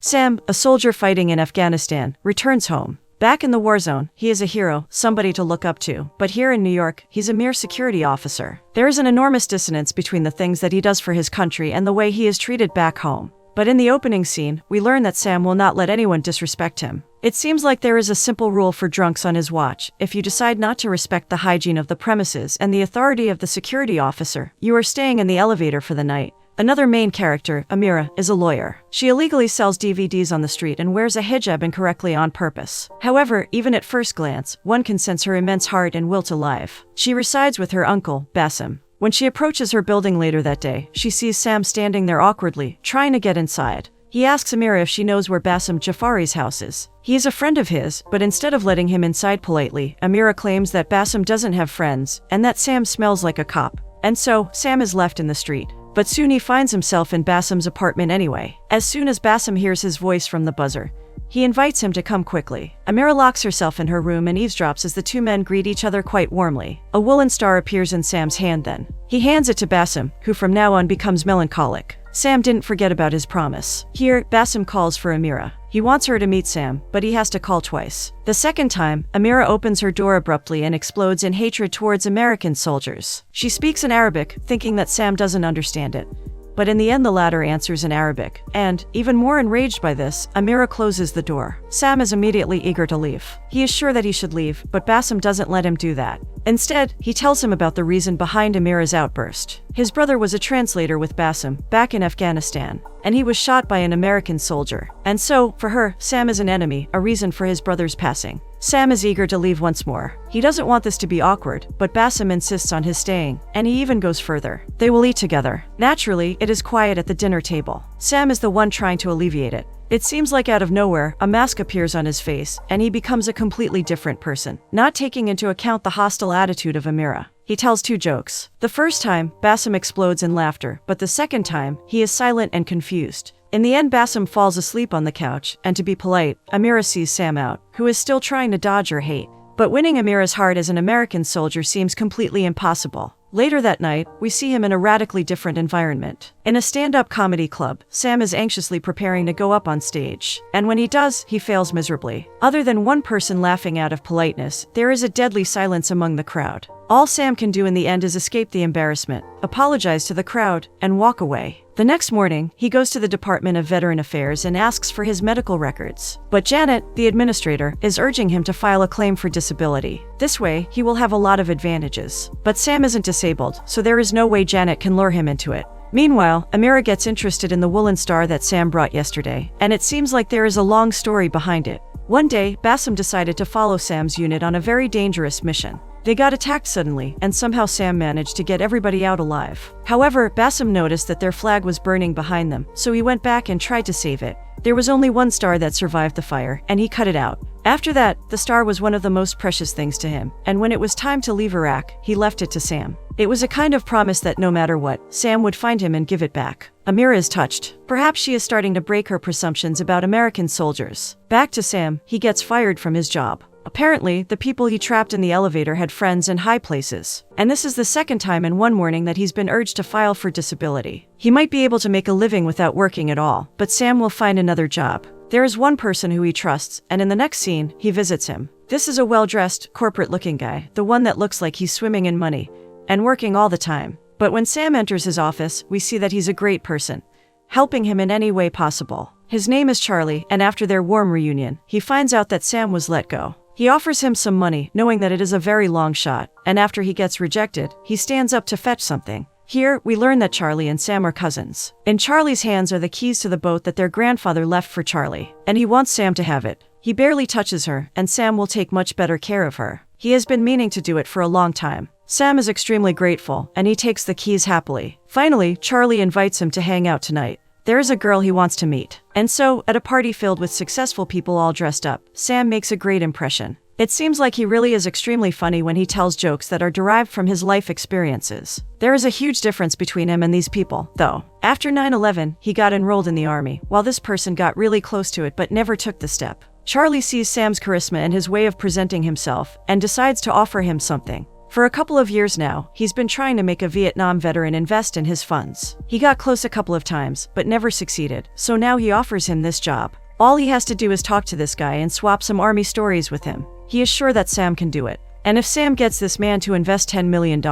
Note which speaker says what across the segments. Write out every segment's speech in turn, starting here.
Speaker 1: Sam, a soldier fighting in Afghanistan, returns home. Back in the war zone, he is a hero, somebody to look up to. But here in New York, he's a mere security officer. There is an enormous dissonance between the things that he does for his country and the way he is treated back home. But in the opening scene, we learn that Sam will not let anyone disrespect him. It seems like there is a simple rule for drunks on his watch: if you decide not to respect the hygiene of the premises and the authority of the security officer, you are staying in the elevator for the night. Another main character, Amira, is a lawyer. She illegally sells DVDs on the street and wears a hijab incorrectly on purpose. However, even at first glance, one can sense her immense heart and will to live. She resides with her uncle, Bassem. When she approaches her building later that day, she sees Sam standing there awkwardly, trying to get inside. He asks Amira if she knows where Bassem Jafari's house is. He is a friend of his, but instead of letting him inside politely, Amira claims that Bassem doesn't have friends and that Sam smells like a cop. And so, Sam is left in the street. But soon he finds himself in Bassem's apartment anyway. As soon as Bassem hears his voice from the buzzer, he invites him to come quickly. Amira locks herself in her room and eavesdrops as the two men greet each other quite warmly. A woolen star appears in Sam's hand then. He hands it to Bassem, who from now on becomes melancholic. Sam didn't forget about his promise. Here, Bassem calls for Amira. He wants her to meet Sam, but he has to call twice. The second time, Amira opens her door abruptly and explodes in hatred towards American soldiers. She speaks in Arabic, thinking that Sam doesn't understand it. But in the end the latter answers in Arabic, and, even more enraged by this, Amira closes the door. Sam is immediately eager to leave. He is sure that he should leave, but Bassem doesn't let him do that. Instead, he tells him about the reason behind Amira's outburst. His brother was a translator with Bassem, back in Afghanistan, and he was shot by an American soldier. And so, for her, Sam is an enemy, a reason for his brother's passing. Sam is eager to leave once more. He doesn't want this to be awkward, but Bassem insists on his staying, and he even goes further. They will eat together. Naturally, it is quiet at the dinner table. Sam is the one trying to alleviate it. It seems like out of nowhere, a mask appears on his face, and he becomes a completely different person, not taking into account the hostile attitude of Amira. He tells two jokes. The first time, Bassem explodes in laughter, but the second time, he is silent and confused. In the end, Bassem falls asleep on the couch, and to be polite, Amira sees Sam out, who is still trying to dodge her hate. But winning Amira's heart as an American soldier seems completely impossible. Later that night, we see him in a radically different environment. In a stand-up comedy club, Sam is anxiously preparing to go up on stage. And when he does, he fails miserably. Other than one person laughing out of politeness, there is a deadly silence among the crowd. All Sam can do in the end is escape the embarrassment, apologize to the crowd, and walk away. The next morning, he goes to the Department of Veteran Affairs and asks for his medical records. But Janet, the administrator, is urging him to file a claim for disability. This way, he will have a lot of advantages. But Sam isn't disabled, so there is no way Janet can lure him into it. Meanwhile, Amira gets interested in the woolen star that Sam brought yesterday, and it seems like there is a long story behind it. One day, Bassem decided to follow Sam's unit on a very dangerous mission. They got attacked suddenly, and somehow Sam managed to get everybody out alive. However, Bassem noticed that their flag was burning behind them, so he went back and tried to save it. There was only one star that survived the fire, and he cut it out. After that, the star was one of the most precious things to him, and when it was time to leave Iraq, he left it to Sam. It was a kind of promise that no matter what, Sam would find him and give it back. Amira is touched. Perhaps she is starting to break her presumptions about American soldiers. Back to Sam, he gets fired from his job. Apparently, the people he trapped in the elevator had friends in high places. And this is the second time in one morning that he's been urged to file for disability. He might be able to make a living without working at all, but Sam will find another job. There is one person who he trusts, and in the next scene, he visits him. This is a well-dressed, corporate-looking guy, the one that looks like he's swimming in money, and working all the time. But when Sam enters his office, we see that he's a great person, helping him in any way possible. His name is Charlie, and after their warm reunion, he finds out that Sam was let go. He offers him some money, knowing that it is a very long shot, and after he gets rejected, he stands up to fetch something. Here, we learn that Charlie and Sam are cousins. In Charlie's hands are the keys to the boat that their grandfather left for Charlie, and he wants Sam to have it. He barely touches her, and Sam will take much better care of her. He has been meaning to do it for a long time. Sam is extremely grateful, and he takes the keys happily. Finally, Charlie invites him to hang out tonight. There is a girl he wants to meet. And so, at a party filled with successful people all dressed up, Sam makes a great impression. It seems like he really is extremely funny when he tells jokes that are derived from his life experiences. There is a huge difference between him and these people, though. After 9/11, he got enrolled in the army, while this person got really close to it but never took the step. Charlie sees Sam's charisma and his way of presenting himself, and decides to offer him something. For a couple of years now, he's been trying to make a Vietnam veteran invest in his funds. He got close a couple of times, but never succeeded, so now he offers him this job. All he has to do is talk to this guy and swap some army stories with him. He is sure that Sam can do it. And if Sam gets this man to invest $10 million,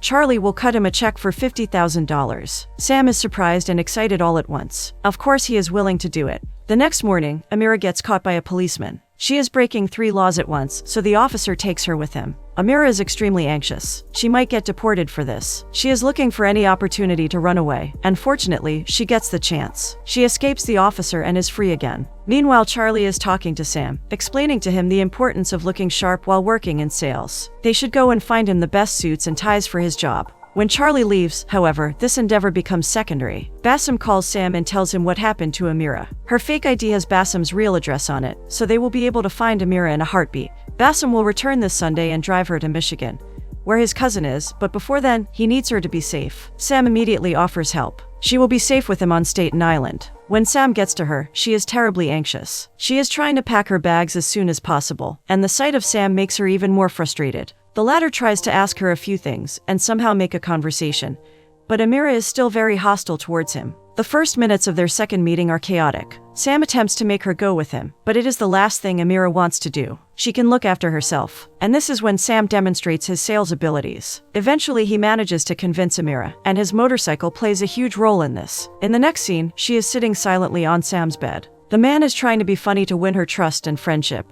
Speaker 1: Charlie will cut him a check for $50,000. Sam is surprised and excited all at once. Of course he is willing to do it. The next morning, Amira gets caught by a policeman. She is breaking 3 laws at once, so the officer takes her with him. Amira is extremely anxious. She might get deported for this. She is looking for any opportunity to run away, and fortunately, she gets the chance. She escapes the officer and is free again. Meanwhile, Charlie is talking to Sam, explaining to him the importance of looking sharp while working in sales. They should go and find him the best suits and ties for his job. When Charlie leaves, however, this endeavor becomes secondary. Bassem calls Sam and tells him what happened to Amira. Her fake ID has Bassem's real address on it, so they will be able to find Amira in a heartbeat. Bassem will return this Sunday and drive her to Michigan, where his cousin is, but before then, he needs her to be safe. Sam immediately offers help. She will be safe with him on Staten Island. When Sam gets to her, she is terribly anxious. She is trying to pack her bags as soon as possible, and the sight of Sam makes her even more frustrated. The latter tries to ask her a few things and somehow make a conversation, but Amira is still very hostile towards him. The first minutes of their second meeting are chaotic. Sam attempts to make her go with him, but it is the last thing Amira wants to do. She can look after herself, and this is when Sam demonstrates his sales abilities. Eventually, he manages to convince Amira, and his motorcycle plays a huge role in this. In the next scene, she is sitting silently on Sam's bed. The man is trying to be funny to win her trust and friendship,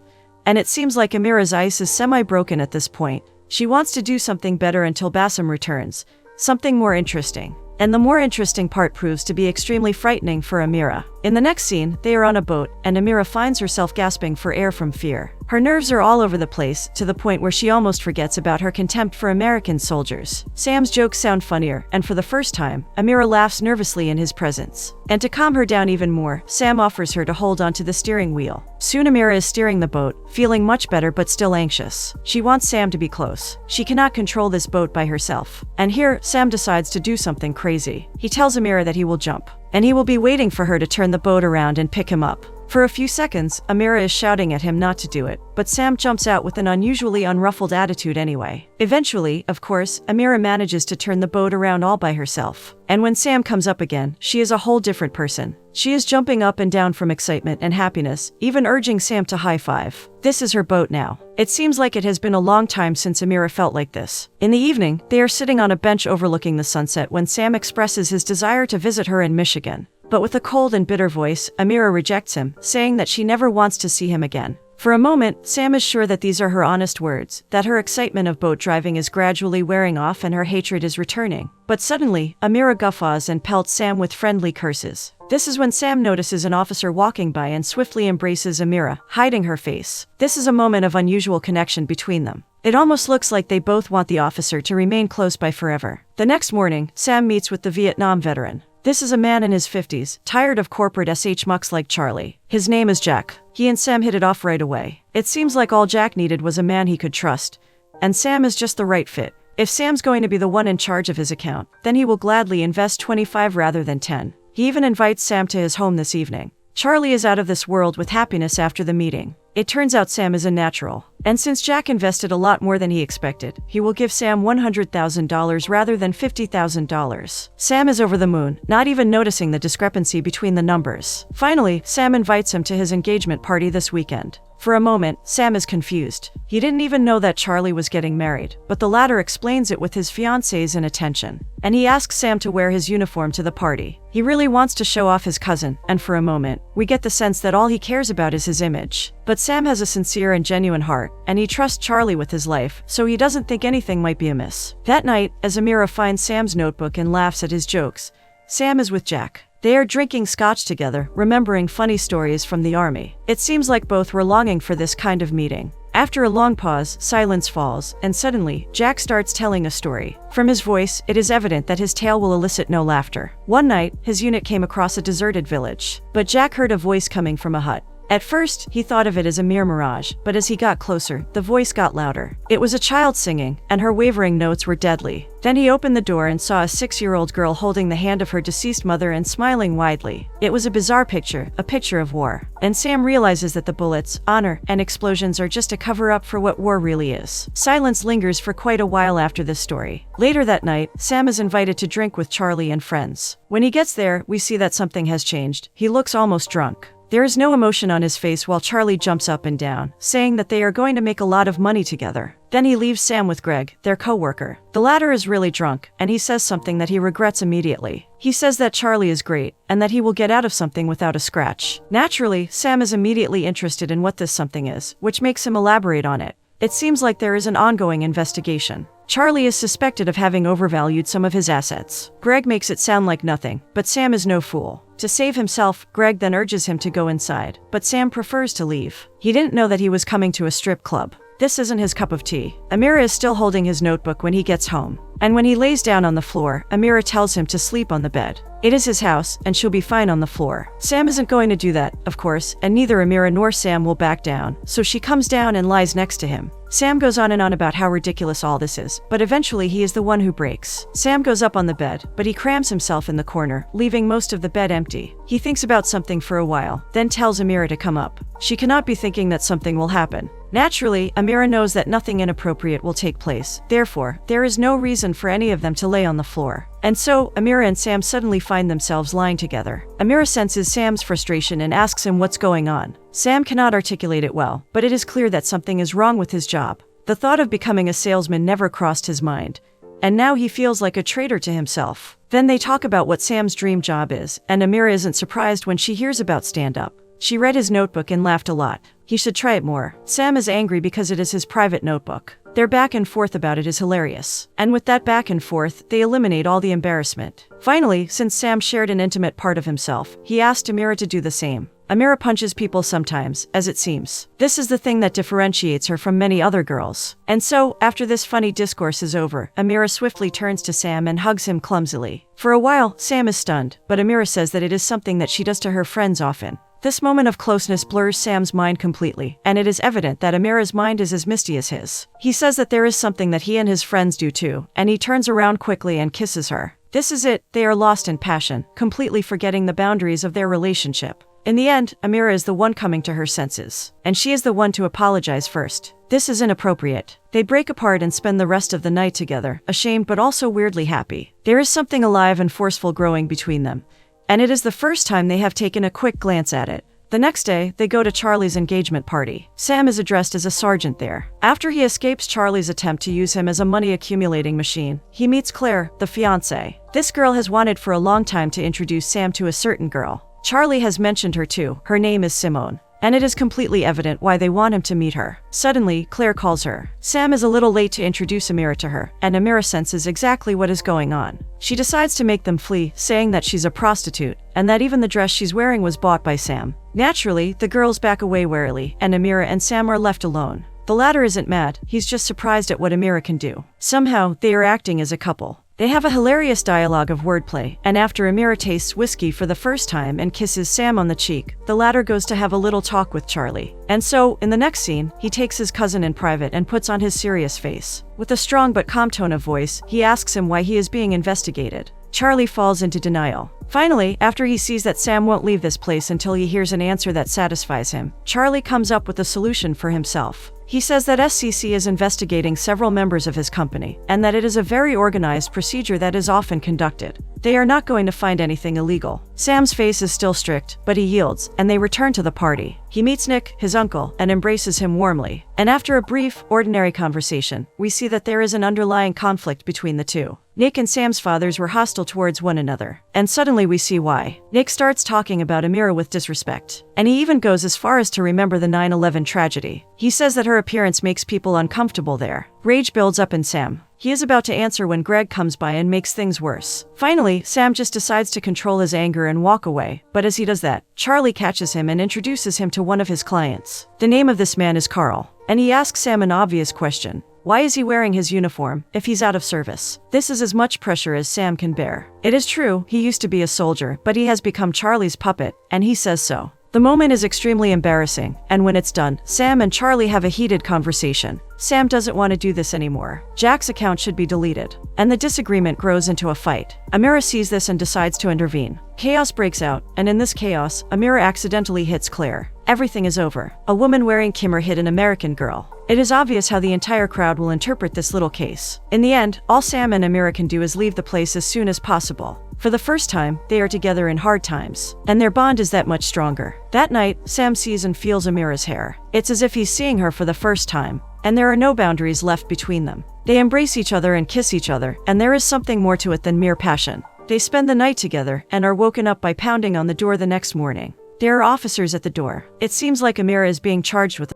Speaker 1: and it seems like Amira's ice is semi-broken at this point. She wants to do something better until Bassem returns, something more interesting. And the more interesting part proves to be extremely frightening for Amira. In the next scene, they are on a boat, and Amira finds herself gasping for air from fear. Her nerves are all over the place, to the point where she almost forgets about her contempt for American soldiers. Sam's jokes sound funnier, and for the first time, Amira laughs nervously in his presence. And to calm her down even more, Sam offers her to hold onto the steering wheel. Soon Amira is steering the boat, feeling much better but still anxious. She wants Sam to be close. She cannot control this boat by herself. And here, Sam decides to do something crazy. He tells Amira that he will jump, and he will be waiting for her to turn the boat around and pick him up. For a few seconds, Amira is shouting at him not to do it, but Sam jumps out with an unusually unruffled attitude anyway. Eventually, of course, Amira manages to turn the boat around all by herself. And when Sam comes up again, she is a whole different person. She is jumping up and down from excitement and happiness, even urging Sam to high-five. This is her boat now. It seems like it has been a long time since Amira felt like this. In the evening, they are sitting on a bench overlooking the sunset when Sam expresses his desire to visit her in Michigan. But with a cold and bitter voice, Amira rejects him, saying that she never wants to see him again. For a moment, Sam is sure that these are her honest words, that her excitement of boat driving is gradually wearing off and her hatred is returning. But suddenly, Amira guffaws and pelts Sam with friendly curses. This is when Sam notices an officer walking by and swiftly embraces Amira, hiding her face. This is a moment of unusual connection between them. It almost looks like they both want the officer to remain close by forever. The next morning, Sam meets with the Vietnam veteran. This is a man in his 50s, tired of corporate mucks like Charlie. His name is Jack. He and Sam hit it off right away. It seems like all Jack needed was a man he could trust, and Sam is just the right fit. If Sam's going to be the one in charge of his account, then he will gladly invest 25 rather than 10. He even invites Sam to his home this evening. Charlie is out of this world with happiness after the meeting. It turns out Sam is a natural. And since Jack invested a lot more than he expected, he will give Sam $100,000 rather than $50,000. Sam is over the moon, not even noticing the discrepancy between the numbers. Finally, Sam invites him to his engagement party this weekend. For a moment, Sam is confused. He didn't even know that Charlie was getting married, but the latter explains it with his fiancée's inattention. And he asks Sam to wear his uniform to the party. He really wants to show off his cousin, and for a moment, we get the sense that all he cares about is his image. But Sam has a sincere and genuine heart, and he trusts Charlie with his life, so he doesn't think anything might be amiss. That night, as Amira finds Sam's notebook and laughs at his jokes, Sam is with Jack. They are drinking scotch together, remembering funny stories from the army. It seems like both were longing for this kind of meeting. After a long pause, silence falls, and suddenly, Jack starts telling a story. From his voice, it is evident that his tale will elicit no laughter. One night, his unit came across a deserted village, but Jack heard a voice coming from a hut. At first, he thought of it as a mere mirage, but as he got closer, the voice got louder. It was a child singing, and her wavering notes were deadly. Then he opened the door and saw a 6-year-old girl holding the hand of her deceased mother and smiling widely. It was a bizarre picture, a picture of war. And Sam realizes that the bullets, honor, and explosions are just a cover-up for what war really is. Silence lingers for quite a while after this story. Later that night, Sam is invited to drink with Charlie and friends. When he gets there, we see that something has changed. He looks almost drunk. There is no emotion on his face while Charlie jumps up and down, saying that they are going to make a lot of money together. Then he leaves Sam with Greg, their co-worker. The latter is really drunk, and he says something that he regrets immediately. He says that Charlie is great, and that he will get out of something without a scratch. Naturally, Sam is immediately interested in what this something is, which makes him elaborate on it. It seems like there is an ongoing investigation. Charlie is suspected of having overvalued some of his assets. Greg makes it sound like nothing, but Sam is no fool. To save himself, Greg then urges him to go inside, but Sam prefers to leave. He didn't know that he was coming to a strip club. This isn't his cup of tea. Amira is still holding his notebook when he gets home. And when he lays down on the floor, Amira tells him to sleep on the bed. It is his house, and she'll be fine on the floor. Sam isn't going to do that, of course, and neither Amira nor Sam will back down, so she comes down and lies next to him. Sam goes on and on about how ridiculous all this is, but eventually he is the one who breaks. Sam goes up on the bed, but he crams himself in the corner, leaving most of the bed empty. He thinks about something for a while, then tells Amira to come up. She cannot be thinking that something will happen. Naturally, Amira knows that nothing inappropriate will take place. Therefore, there is no reason for any of them to lay on the floor. And so, Amira and Sam suddenly find themselves lying together. Amira senses Sam's frustration and asks him what's going on. Sam cannot articulate it well, but it is clear that something is wrong with his job. The thought of becoming a salesman never crossed his mind, and now he feels like a traitor to himself. Then they talk about what Sam's dream job is, and Amira isn't surprised when she hears about stand-up. She read his notebook and laughed a lot. He should try it more. Sam is angry because it is his private notebook. Their back and forth about it is hilarious. And with that back and forth, they eliminate all the embarrassment. Finally, since Sam shared an intimate part of himself, he asked Amira to do the same. Amira punches people sometimes, as it seems. This is the thing that differentiates her from many other girls. And so, after this funny discourse is over, Amira swiftly turns to Sam and hugs him clumsily. For a while, Sam is stunned, but Amira says that it is something that she does to her friends often. This moment of closeness blurs Sam's mind completely, and it is evident that Amira's mind is as misty as his. He says that there is something that he and his friends do too, and he turns around quickly and kisses her. This is it, they are lost in passion, completely forgetting the boundaries of their relationship. In the end, Amira is the one coming to her senses, and she is the one to apologize first. This is inappropriate. They break apart and spend the rest of the night together, ashamed but also weirdly happy. There is something alive and forceful growing between them, and it is the first time they have taken a quick glance at it. The next day, they go to Charlie's engagement party. Sam is addressed as a sergeant there. After he escapes Charlie's attempt to use him as a money-accumulating machine, he meets Claire, the fiancée. This girl has wanted for a long time to introduce Sam to a certain girl. Charlie has mentioned her too. Her name is Simone. And it is completely evident why they want him to meet her. Suddenly, Claire calls her. Sam is a little late to introduce Amira to her, and Amira senses exactly what is going on. She decides to make them flee, saying that she's a prostitute, and that even the dress she's wearing was bought by Sam. Naturally, the girls back away warily, and Amira and Sam are left alone. The latter isn't mad, he's just surprised at what Amira can do. Somehow, they are acting as a couple. They have a hilarious dialogue of wordplay, and after Amira tastes whiskey for the first time and kisses Sam on the cheek, the latter goes to have a little talk with Charlie. And so, in the next scene, he takes his cousin in private and puts on his serious face. With a strong but calm tone of voice, he asks him why he is being investigated. Charlie falls into denial. Finally, after he sees that Sam won't leave this place until he hears an answer that satisfies him, Charlie comes up with a solution for himself. He says that SCC is investigating several members of his company, and that it is a very organized procedure that is often conducted. They are not going to find anything illegal. Sam's face is still strict, but he yields, and they return to the party. He meets Nick, his uncle, and embraces him warmly. And after a brief, ordinary conversation, we see that there is an underlying conflict between the two. Nick and Sam's fathers were hostile towards one another, and suddenly we see why. Nick starts talking about Amira with disrespect, and he even goes as far as to remember the 9/11 tragedy. He says that her appearance makes people uncomfortable there. Rage builds up in Sam. He is about to answer when Greg comes by and makes things worse. Finally, Sam just decides to control his anger and walk away, but as he does that, Charlie catches him and introduces him to one of his clients. The name of this man is Carl, and he asks Sam an obvious question. Why is he wearing his uniform if he's out of service? This is as much pressure as Sam can bear. It is true, he used to be a soldier, but he has become Charlie's puppet, and he says so. The moment is extremely embarrassing, and when it's done, Sam and Charlie have a heated conversation. Sam doesn't want to do this anymore. Jack's account should be deleted. And the disagreement grows into a fight. Amira sees this and decides to intervene. Chaos breaks out, and in this chaos, Amira accidentally hits Claire. Everything is over. A woman wearing kimmer hit an American girl. It is obvious how the entire crowd will interpret this little case. In the end, all Sam and Amira can do is leave the place as soon as possible. For the first time, they are together in hard times, and their bond is that much stronger. That night, Sam sees and feels Amira's hair. It's as if he's seeing her for the first time, and there are no boundaries left between them. They embrace each other and kiss each other, and there is something more to it than mere passion. They spend the night together and are woken up by pounding on the door the next morning. There are officers at the door. It seems like Amira is being charged with.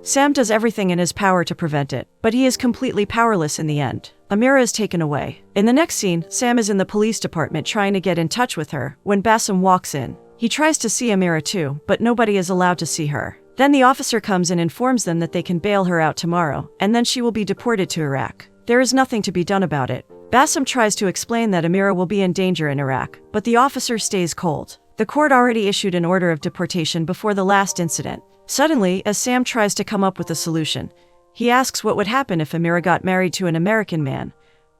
Speaker 1: Sam does everything in his power to prevent it, but he is completely powerless in the end. Amira is taken away. In the next scene, Sam is in the police department trying to get in touch with her when Bassem walks in. He tries to see Amira too, but nobody is allowed to see her. Then the officer comes and informs them that they can bail her out tomorrow, and then she will be deported to Iraq. There is nothing to be done about it. Bassem tries to explain that Amira will be in danger in Iraq, but the officer stays cold. The court already issued an order of deportation before the last incident. Suddenly, as Sam tries to come up with a solution, he asks what would happen if Amira got married to an American man.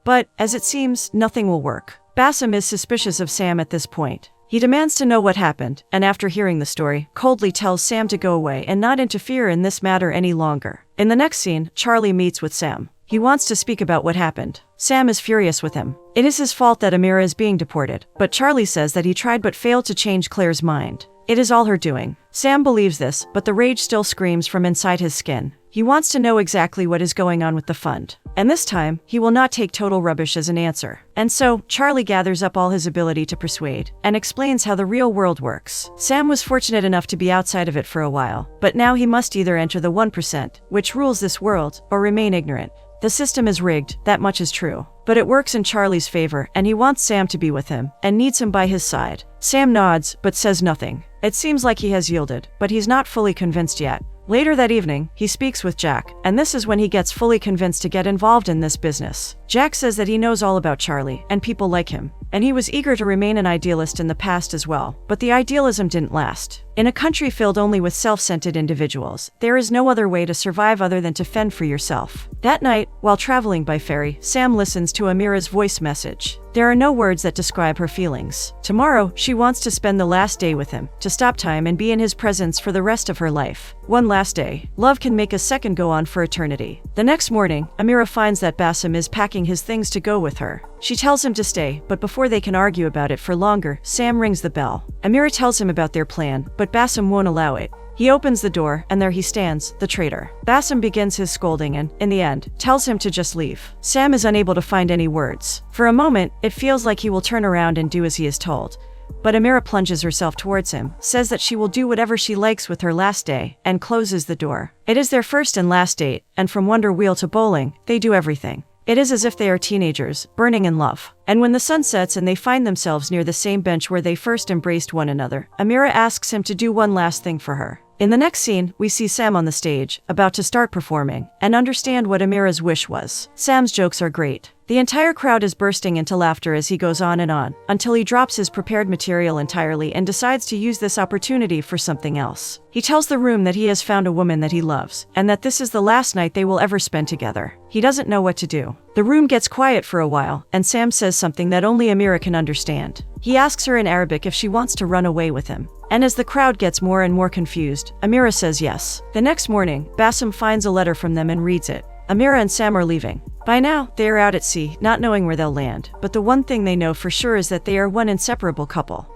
Speaker 1: But, as it seems, nothing will work. Bassem is suspicious of Sam at this point. He demands to know what happened, and after hearing the story, coldly tells Sam to go away and not interfere in this matter any longer. In the next scene, Charlie meets with Sam. He wants to speak about what happened. Sam is furious with him. It is his fault that Amira is being deported, but Charlie says that he tried but failed to change Claire's mind. It is all her doing. Sam believes this, but the rage still screams from inside his skin. He wants to know exactly what is going on with the fund. And this time, he will not take total rubbish as an answer. And so, Charlie gathers up all his ability to persuade, and explains how the real world works. Sam was fortunate enough to be outside of it for a while, but now he must either enter the 1%, which rules this world, or remain ignorant. The system is rigged, that much is true. But it works in Charlie's favor, and he wants Sam to be with him, and needs him by his side. Sam nods, but says nothing. It seems like he has yielded, but he's not fully convinced yet. Later that evening, he speaks with Jack, and this is when he gets fully convinced to get involved in this business. Jack says that he knows all about Charlie, and people like him, and he was eager to remain an idealist in the past as well, but the idealism didn't last. In a country filled only with self-centered individuals, there is no other way to survive other than to fend for yourself. That night, while traveling by ferry, Sam listens to Amira's voice message. There are no words that describe her feelings. Tomorrow, she wants to spend the last day with him, to stop time and be in his presence for the rest of her life. One last day. Love can make a second go on for eternity. The next morning, Amira finds that Bassem is packing his things to go with her. She tells him to stay, but before they can argue about it for longer, Sam rings the bell. Amira tells him about their plan, but Bassem won't allow it. He opens the door, and there he stands, the traitor. Bassem begins his scolding and, in the end, tells him to just leave. Sam is unable to find any words. For a moment, it feels like he will turn around and do as he is told. But Amira plunges herself towards him, says that she will do whatever she likes with her last day, and closes the door. It is their first and last date, and from Wonder Wheel to bowling, they do everything. It is as if they are teenagers, burning in love. And when the sun sets and they find themselves near the same bench where they first embraced one another, Amira asks him to do one last thing for her. In the next scene, we see Sam on the stage, about to start performing, and understand what Amira's wish was. Sam's jokes are great. The entire crowd is bursting into laughter as he goes on, until he drops his prepared material entirely and decides to use this opportunity for something else. He tells the room that he has found a woman that he loves, and that this is the last night they will ever spend together. He doesn't know what to do. The room gets quiet for a while, and Sam says something that only Amira can understand. He asks her in Arabic if she wants to run away with him. And as the crowd gets more and more confused, Amira says yes. The next morning, Bassem finds a letter from them and reads it. Amira and Sam are leaving. By now, they are out at sea, not knowing where they'll land, but the one thing they know for sure is that they are one inseparable couple.